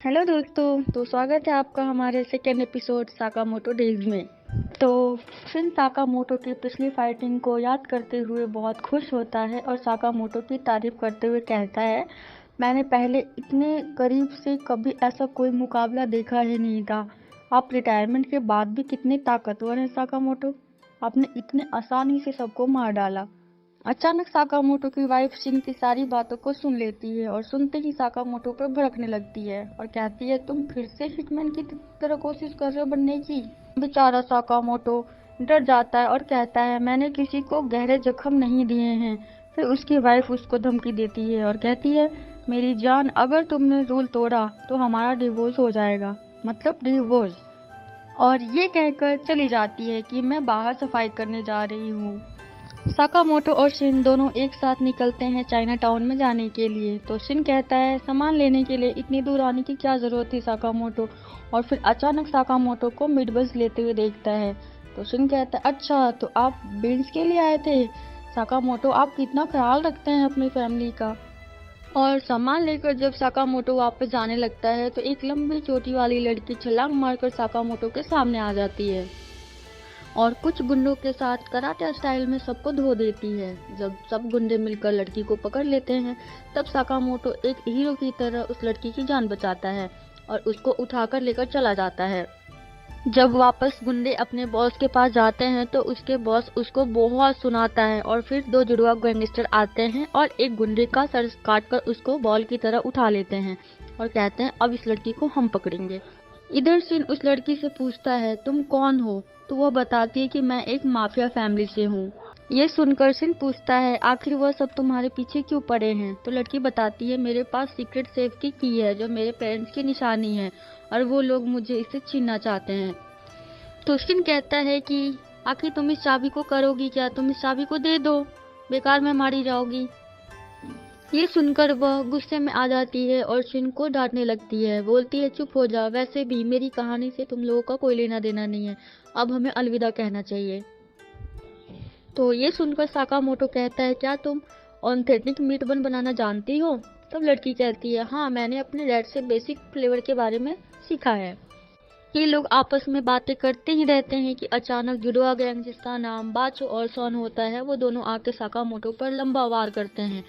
Hello दोस्तों, तो स्वागत है आपका हमारे सेकेंड एपिसोड साकामोटो डेज में। तो शिन साकामोटो की पिछली फाइटिंग को याद करते हुए बहुत खुश होता है और साकामोटो की तारीफ करते हुए कहता है, मैंने पहले इतने करीब से कभी ऐसा कोई मुकाबला देखा ही नहीं था। आप रिटायरमेंट के बाद भी कितने ताकतवर हैं साकामोटो। आपने इतने आसानी से सबको मार डाला। अचानक साकामोटो की वाइफ शिन की सारी बातों को सुन लेती है और सुनते ही साकामोटो पर भड़कने लगती है और कहती है, तुम फिर से हिटमैन की तरह कोशिश कर रहे हो बनने की। बेचारा साकामोटो डर जाता है और कहता है, मैंने किसी को गहरे जख्म नहीं दिए हैं। फिर उसकी वाइफ उसको धमकी देती है और कहती है, मेरी जान, अगर तुमने रूल तोड़ा तो हमारा डिवोर्स हो जाएगा, मतलब डिवोर्स। और ये कहकर चली जाती है कि मैं बाहर सफाई करने जा रही हूँ। साकामोटो और शिन दोनों एक साथ निकलते हैं चाइना टाउन में जाने के लिए। तो शिन कहता है, सामान लेने के लिए इतनी दूर आने की क्या जरूरत थी साकामोटो। और फिर अचानक साकामोटो को मिड बस लेते हुए देखता है। तो शिन कहता है, अच्छा तो आप बीन्स के लिए आए थे। साकामोटो, आप कितना ख्याल रखते हैं अपनी फैमिली का। और सामान लेकर जब साकामोटो वापस जाने लगता है तो एक लंबी चोटी वाली लड़की छलांग मारकर साकामोटो के सामने आ जाती है और कुछ गुंडों के साथ कराटे स्टाइल में सबको धो देती है। जब सब गुंडे मिलकर लड़की को पकड़ लेते हैं तब साकामोटो एक हीरो की तरह उस लड़की की जान बचाता है और उसको उठाकर लेकर चला जाता है। जब वापस गुंडे अपने बॉस के पास जाते हैं तो उसके बॉस उसको बहुत सुनाता है और फिर दो जुड़वा गैंगस्टर आते हैं और एक गुंडे का सर काटकर उसको बॉल की तरह उठा लेते हैं और कहते हैं, अब इस लड़की को हम पकड़ेंगे। इधर शिन उस लड़की से पूछता है, तुम कौन हो। तो वह बताती है कि मैं एक माफिया फैमिली से हूँ। ये सुनकर शिन पूछता है, आखिर वह सब तुम्हारे पीछे क्यों पड़े हैं। तो लड़की बताती है, मेरे पास सीक्रेट सेफ की की है जो मेरे पेरेंट्स की निशानी है और वो लोग मुझे इसे छीनना चाहते हैं। तो शिन कहता है कि आखिर तुम इस चाबी को करोगी क्या, तुम इस चाबी को दे दो, बेकार में मारी जाओगी। ये सुनकर वह गुस्से में आ जाती है और शिन को डांटने लगती है, बोलती है, चुप हो जा, वैसे भी मेरी कहानी से तुम लोगों का कोई लेना देना नहीं है, अब हमें अलविदा कहना चाहिए। तो ये सुनकर साकामोटो कहता है, क्या तुम ऑथेंटिक मीट बन बनाना जानती हो। तब लड़की कहती है, हाँ, मैंने अपने डैड से बेसिक फ्लेवर के बारे में सीखा है। ये लोग आपस में बातें करते ही रहते हैं कि अचानक जुडोआ गैंग, जिसका नाम बाचो और सॉन होता है, वो दोनों आके साकामोटो पर लंबा वार करते हैं।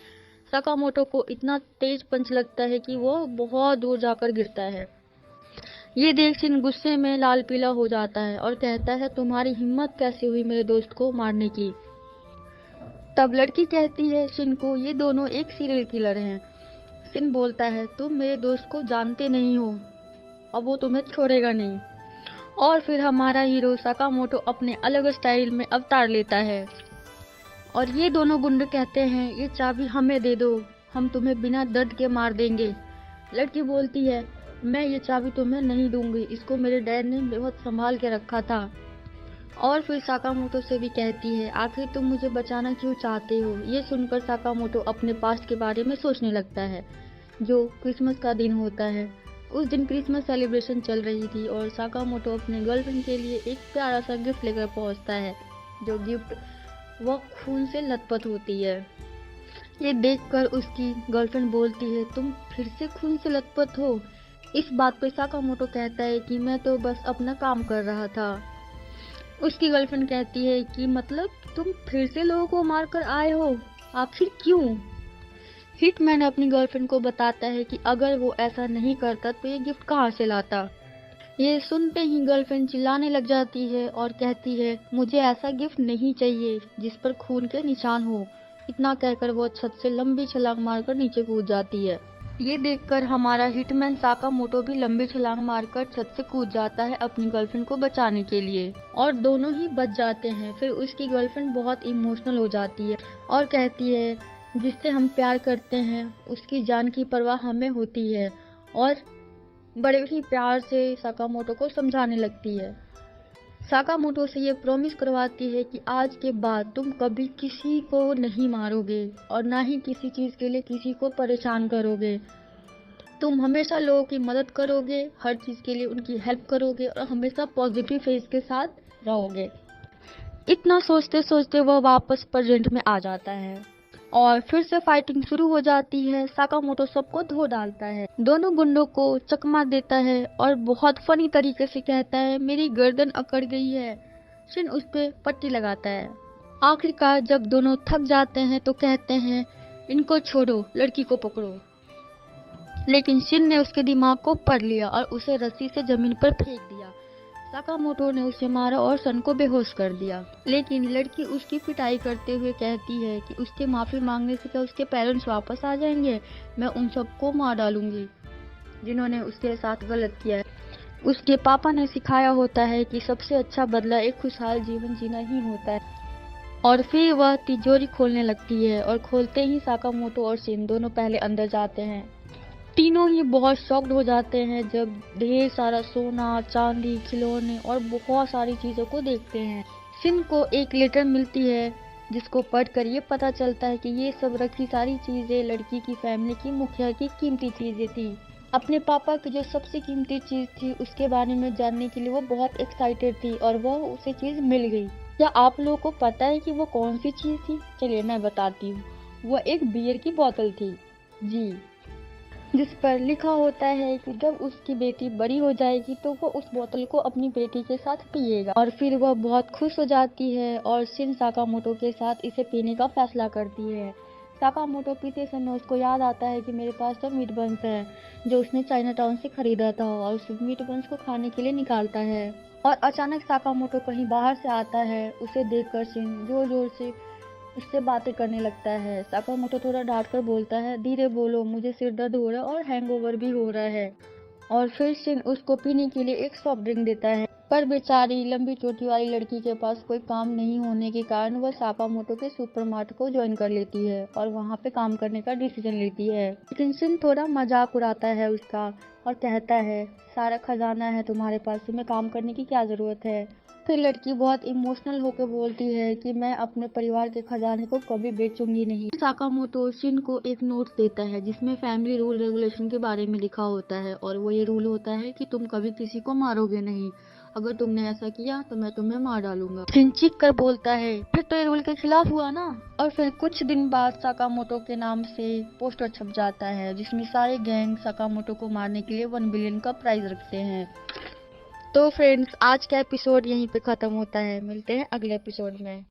साकामोटो को इतना तेज पंच लगता है कि वो बहुत दूर जाकर गिरता है। ये देख शिन गुस्से में लाल पीला हो जाता है और कहता है, तुम्हारी हिम्मत कैसे हुई मेरे दोस्त को मारने की। तब लड़की कहती है शिन को, ये दोनों एक सीरियल किलर हैं। शिन बोलता है, तुम मेरे दोस्त को जानते नहीं हो, अब वो तुम्हें छोड़ेगा नहीं। और फिर हमारा हीरो साकामोटो अपने अलग स्टाइल में अवतार लेता है और ये दोनों गुंडे कहते हैं, ये चाबी हमें दे दो, हम तुम्हें बिना दर्द के मार देंगे। लड़की बोलती है, मैं ये चाबी तुम्हें नहीं दूंगी, इसको मेरे डैड ने बहुत संभाल के रखा था। और फिर साकामोटो से भी कहती है, आखिर तुम मुझे बचाना क्यों चाहते हो। ये सुनकर साकामोटो अपने पास्ट के बारे में सोचने लगता है। जो क्रिसमस का दिन होता है, उस दिन क्रिसमस सेलिब्रेशन चल रही थी और साकामोटो अपने गर्लफ्रेंड के लिए एक प्यारा सा गिफ्ट लेकर पहुंचता है। जो गिफ्ट वह खून से लथपथ होती है। ये देखकर उसकी गर्लफ्रेंड बोलती है, तुम फिर से खून से लथपथ हो। इस बात पे साकामोटो कहता है कि मैं तो बस अपना काम कर रहा था। उसकी गर्लफ्रेंड कहती है कि मतलब तुम फिर से लोगों को मार कर आए हो, आखिर क्यों। हिटमैन अपनी गर्लफ्रेंड को बताता है कि अगर वो ऐसा नहीं करता तो ये गिफ्ट कहाँ से लाता। ये सुनते ही गर्लफ्रेंड चिल्लाने लग जाती है और कहती है, मुझे ऐसा गिफ्ट नहीं चाहिए जिस पर खून के निशान हो। इतना कहकर वो छत से लंबी छलांग मारकर नीचे कूद जाती है। ये देखकर हमारा हिटमैन साकामोटो भी लंबी छलांग मारकर छत से कूद जाता है अपनी गर्लफ्रेंड को बचाने के लिए और दोनों ही बच जाते हैं। फिर उसकी गर्लफ्रेंड बहुत इमोशनल हो जाती है और कहती है, जिससे हम प्यार करते हैं उसकी जान की परवाह हमें होती है, और बड़े ही प्यार से साकामोटो को समझाने लगती है। साकामोटो से ये प्रॉमिस करवाती है कि आज के बाद तुम कभी किसी को नहीं मारोगे और ना ही किसी चीज़ के लिए किसी को परेशान करोगे। तुम हमेशा लोगों की मदद करोगे, हर चीज़ के लिए उनकी हेल्प करोगे और हमेशा पॉजिटिव फेस के साथ रहोगे। इतना सोचते सोचते वह वापस प्रेजेंट में आ जाता है। और फिर से फाइटिंग शुरू हो जाती है। साकामोटो सबको धो डालता है, दोनों गुंडों को चकमा देता है और बहुत फनी तरीके से कहता है मेरी गर्दन अकड़ गई है। शिन उस पे पट्टी लगाता है। आखिरकार जब दोनों थक जाते हैं तो कहते हैं इनको छोड़ो, लड़की को पकड़ो। लेकिन शिन ने उसके दिमाग को पढ़ लिया और उसे रस्सी से जमीन पर फेंक दिया। साकामोटो ने उसे मारा और सन को बेहोश कर दिया। लेकिन लड़की उसकी पिटाई करते हुए कहती है कि उसके माफी मांगने से क्या उसके पेरेंट्स वापस आ जाएंगे। मैं उन सबको मार डालूंगी जिन्होंने उसके साथ गलत किया है। उसके पापा ने सिखाया होता है कि सबसे अच्छा बदला एक खुशहाल जीवन जीना ही होता है। और फिर वह तिजोरी खोलने लगती है और खोलते ही साकामोटो और शिन दोनों पहले अंदर जाते हैं। तीनों ही बहुत शॉक्ड हो जाते हैं जब ढेर सारा सोना, चांदी, खिलौने और बहुत सारी चीजों को देखते हैं। शिन को एक लेटर मिलती है जिसको पढ़कर ये पता चलता है कि ये सब रखी सारी चीजें लड़की की फैमिली की मुखिया की कीमती चीजें थी। अपने पापा की जो सबसे कीमती चीज थी उसके बारे में जानने के लिए वो बहुत एक्साइटेड थी और वह उसे चीज मिल गई। क्या आप लोगों को पता है कि वो कौन सी चीज थी? चलिए मैं बताती हूँ। वह एक बियर की बोतल थी जी, जिस पर लिखा होता है कि जब उसकी बेटी बड़ी हो जाएगी तो वो उस बोतल को अपनी बेटी के साथ पिएगा। और फिर वह बहुत खुश हो जाती है और शिन साकामोटो के साथ इसे पीने का फैसला करती है। साकामोटो पीते समय उसको याद आता है कि मेरे पास तो मीट बंस है जो उसने चाइना टाउन से खरीदा था और उस मीट बंस को खाने के लिए निकालता है। और अचानक साकामोटो कहीं बाहर से आता है। उसे देखकर शिन जोर जोर से उससे बातें करने लगता है। साकामोटो थोड़ा डांट कर बोलता है धीरे बोलो, मुझे सिर दर्द हो रहा है और हैंगओवर भी हो रहा है। और फिर शिन उसको पीने के लिए एक सॉफ्ट ड्रिंक देता है। पर बेचारी लंबी चोटी वाली लड़की के पास कोई काम नहीं होने के कारण वह साकामोटो के सुपरमार्ट को ज्वाइन कर लेती है और वहाँ पे काम करने का डिसीजन लेती है। लेकिन शिन थोड़ा मजाक उड़ाता है उसका और कहता है सारा खजाना है तुम्हारे पास, तुम्हें काम करने की क्या जरूरत है। फिर लड़की बहुत इमोशनल होकर बोलती है कि मैं अपने परिवार के खजाने को कभी बेचूंगी नहीं। साकामोटो शिन को एक नोट देता है जिसमें फैमिली रूल रेगुलेशन के बारे में लिखा होता है और वो ये रूल होता है कि तुम कभी किसी को मारोगे नहीं, अगर तुमने ऐसा किया तो मैं तुम्हें मार डालूंगा। शिन चीख कर बोलता है फिर तो ये रूल के खिलाफ हुआ ना। और फिर कुछ दिन बाद साकामोटो के नाम से पोस्टर छप जाता है जिसमें सारे गैंग साकामोटो को मारने के लिए 1 बिलियन का प्राइज रखते हैं। तो फ्रेंड्स आज का एपिसोड यहीं पे ख़त्म होता है। मिलते हैं अगले एपिसोड में।